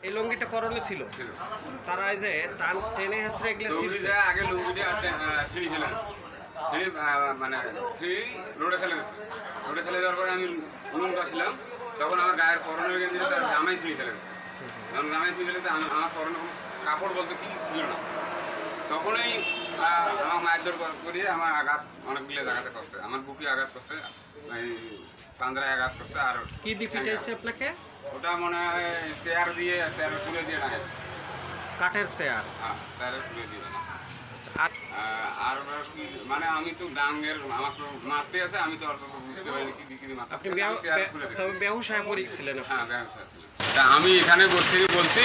এই লুঙ্গিটা পরনে ছিল তারা এই যে টান টেনে হেসরে এগুলো ছিঁড়ছে আগে লুঙ্গিটা ছিঁড়ি ফেলে ছিঁড়ি মানে ছিঁড়ি রোডে ফেলে গেছে রোডে ফেলে দেওয়ার পরে আমি উনুনটা ছিলাম তখন আমার গায়ের পরনের গেঞ্জিটা তার জামাই ছিঁড়ি ফেলে গেছে যখন জামাই ছিঁড়ি ফেলেছে আমার পরনে কাপড় বলতে কি ছিল না তখনই আমার মারধর করিয়ে আমার আঘাত অনেকগুলো জায়গাতে করছে আমার বুকে আঘাত করছে এই পান্দ্রায় আঘাত করছে আর কি দিয়ে পিটাইছে আপনাকে ওটা মনে হয় চেয়ার দিয়ে চেয়ার পুড়ে দিয়ে টাঙাইছে কাঠের চেয়ার হ্যাঁ চেয়ারের পুড়ে দিয়ে আর কি মানে আমি তো ডাঙ্গের আমার মারতে আছে আমি তো অত বুঝতে পারিনি কি কি মারতে আপনি বেহুশায় পড়েছিলেন হ্যাঁ বেহুশা ছিলাম তা আমি এখানে বসে থেকে বলছি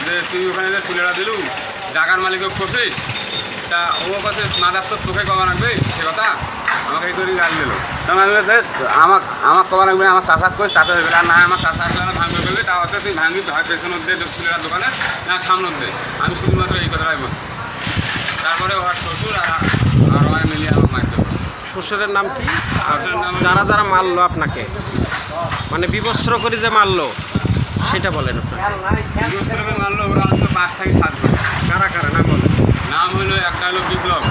যে তুই ওখানে যে চুলেরা দিলু জাগার মালিকও খোঁজিস তা ও কাছে মাদার তো তোকে কবা রাখবে সে কথা আমাকে এই তৈরি গাড়ি দিল তখন আমি আমার কবা রাখবে আমার চাষাত করিস তাতে হয়ে গেলে আর না আমার চাষা আসলে না ভাঙবে ফেলবে তা হচ্ছে তুই ভাঙবি হয় পেছনের দিয়ে চুলেরা দোকানে না সামনের দিয়ে আমি শুধুমাত্র এই কথাটাই বলছি তারপরে ওর শ্বশুর আর ওরা মিলিয়ে আমার মারতে পারে শ্বশুরের নাম কি শ্বশুরের নাম যারা যারা মারলো আপনাকে মানে বিবস্ত্র করে যে মারলো সেটা বলেন বিবস্ত্র মারলো ওরা অন্তত 5 থেকে 7 জন কারা কারা নাম বলেন নাম হলো একটা হলো বিপ্লব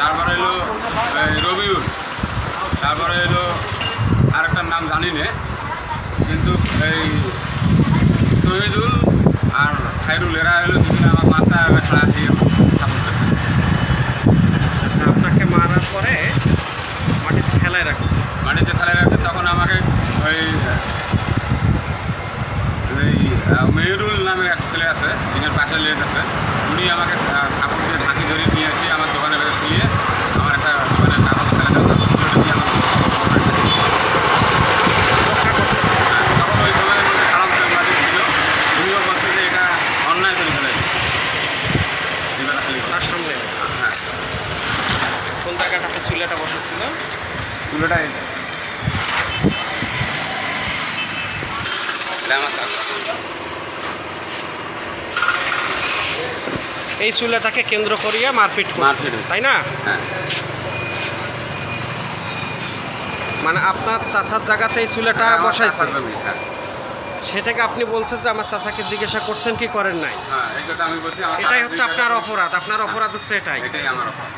তারপরে হলো রবিউল তারপরে হলো আরেকটার নাম জানি না কিন্তু এই শহীদুল আর খায়রুল এরা হলো দুজনে আমার মাথায় খাড়া দিয়ে সাপোর্ট করছে আপনাকে মারার পরে মাটিতে ফেলায় রাখছে তখন আমাকে ওই মেহরুল নামে এক ছেলে আছে এখানে পাশে লেট আছে উনি আমাকে সাপোর্ট দিয়ে ঢাকি ধরে নিয়ে এসে আমার দোকানে বেড়ে শুয়ে আমার একটা দোকানের কাগজ ফেলে দেওয়া দিয়ে আমার তখন ওই সময়ের মধ্যে খারাপ মালিক ছিল উনিও বলছে যে এটা অন্যায় করে ফেলে তার সামনে হ্যাঁ কোন জায়গাটা আপনার চুলাটা বসেছিল চুলোটা এই চুলাটাকে কেন্দ্র করিয়া মারপিট করছে তাই না মানে আপনার চাচার জায়গাতে এই চুলাটা বসাইছে সেটাকে আপনি বলছেন যে আমার চাচাকে জিজ্ঞাসা করছেন কি করেন নাই এটাই হচ্ছে আপনার অপরাধ হচ্ছে এটাই আমার অপরাধ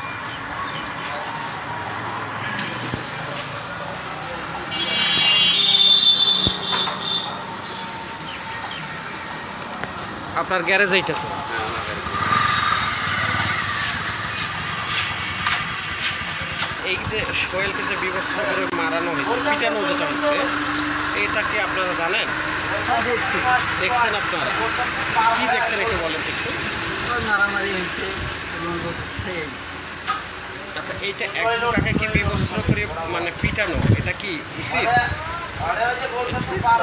আপনার গ্যারেজ এইটা তো এই যে সোহেলকে যে বিবস্ত্র করে মারানো হয়েছে পিটানো যেটা হয়েছে এটা কি আপনারা জানেন দেখছেন আপনারা কি দেখছেন একটু বলেন একটু মারামারি হয়েছে এবং হচ্ছে আচ্ছা এইটা একজন কাকে কি বিবস্ত্র করে মানে পিটানো এটা কি উচিত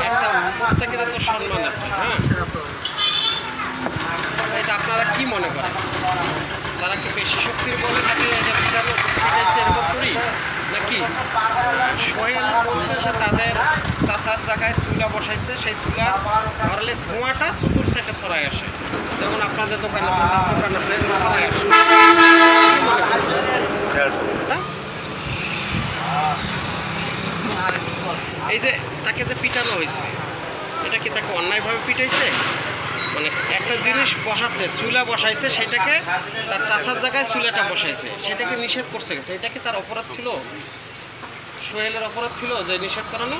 একটা প্রত্যেকের তো সম্মান আছে হ্যাঁ এটা আপনারা কি মনে করেন তারা কি বেশি শক্তির বলে থাকে পিটাইছে এরকম করি নাকি সোহেল বলছে যে তাদের চাচার জায়গায় চুলা বসাইছে সেই চুলা ধরলে ধোঁয়াটা চতুর সাইডে ছড়াই আসে যেমন আপনাদের দোকান আছে তার দোকান আছে ছড়াই আসে এই যে তাকে যে পিটানো হয়েছে এটা কি তাকে অন্যায়ভাবে পিটাইছে মানে একটা জিনিস বসাচ্ছে চুলা বসাইছে সেটাকে তার চাচার জায়গায় চুলাটা বসাইছে সেটাকে নিষেধ করছে গেছে এটা কি তার অপরাধ ছিল সোহেলের অপরাধ ছিল যে নিষেধ করানো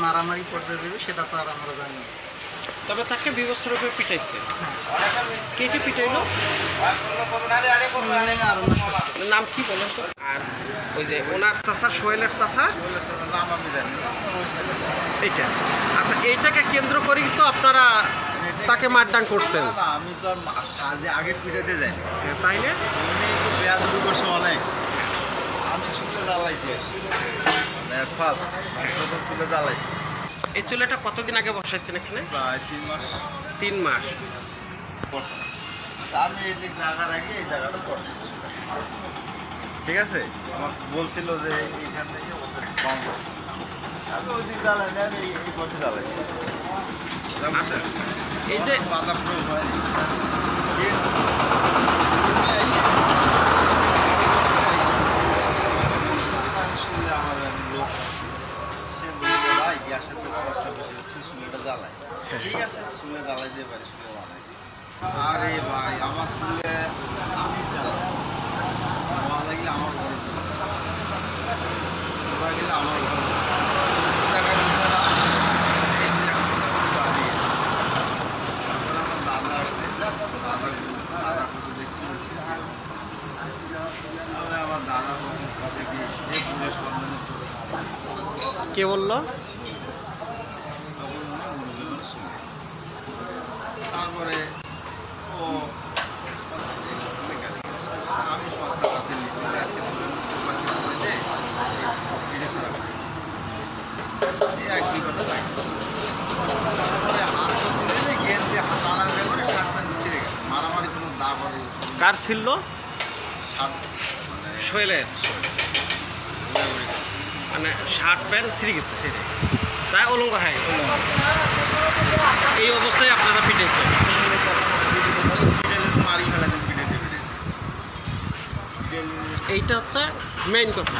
মারামারি করতে দেবে সেটা তো আর আমরা জানি তবে তাকে বিবস্ত্র করে পিটাইছে কে কে পিটাইলো নাম কি বলেন তো আর ওই যে ওনার চাচা সোহেলের চাচা এইটা আচ্ছা এইটাকে কেন্দ্র করেই তো আপনারা তাকে মারদান করছেন আমি তো আগে পিটাতে যাই তাই না উনি তো বেয়াদবি করছে অনেক আমি চুলে জ্বালাইছি ফার্স্ট প্রথম চুলে জ্বালাইছি এই চুলাটা কতদিন আগে বসাইছেন এখানে প্রায় 3 মাস 3 মাস আমি এই যে জায়গা রাখি এই জায়গাটা করছি ঠিক আছে আমার বলছিল যে এইখান থেকে ওদের কম আমি ওই দিক জ্বালাই আমি এই পথে জ্বালাইছি আচ্ছা এই যে বাদাম আমার গ্যাসের তো খরচা বেশি হচ্ছে, চুলেটা জ্বালায়। ঠিক আছে, চুলে জ্বালাই দিয়ে পারি, চুলে বানাইছি। আরে ভাই আমার চুলে আমি জ্বালাই লাগলে আমার ঘরে গেলে আমার ঘর জায়গায় আমার দাদা আসছে, দাদা খুঁজে দেখতে হয়েছে। তাহলে আমার দাদা কাছে গিয়ে এই পুরো সন্ধানের কে বললো? তারপরে ও আমি সব টাকাতে নিয়েছি, আজকে এই এক দুই কথা পাই। তারপরে হাত তো তুলে গেম দিয়ে হাত আনা করে শার্ট প্যান্ট ছিঁড়ে গেছে, মারামারি কোনো দাগ হবে কার ছিল? শার্ট মানে সোহেলের। মানে শার্ট প্যান্ট ছিঁড়ে গেছে, ছিঁড়ে তাই অলঙ্গ হয়ে গেছে। এই অবস্থায় আপনারা পিটেছে? মারি ফেলেছেন, পিঠে এইটা হচ্ছে মেইন কথা।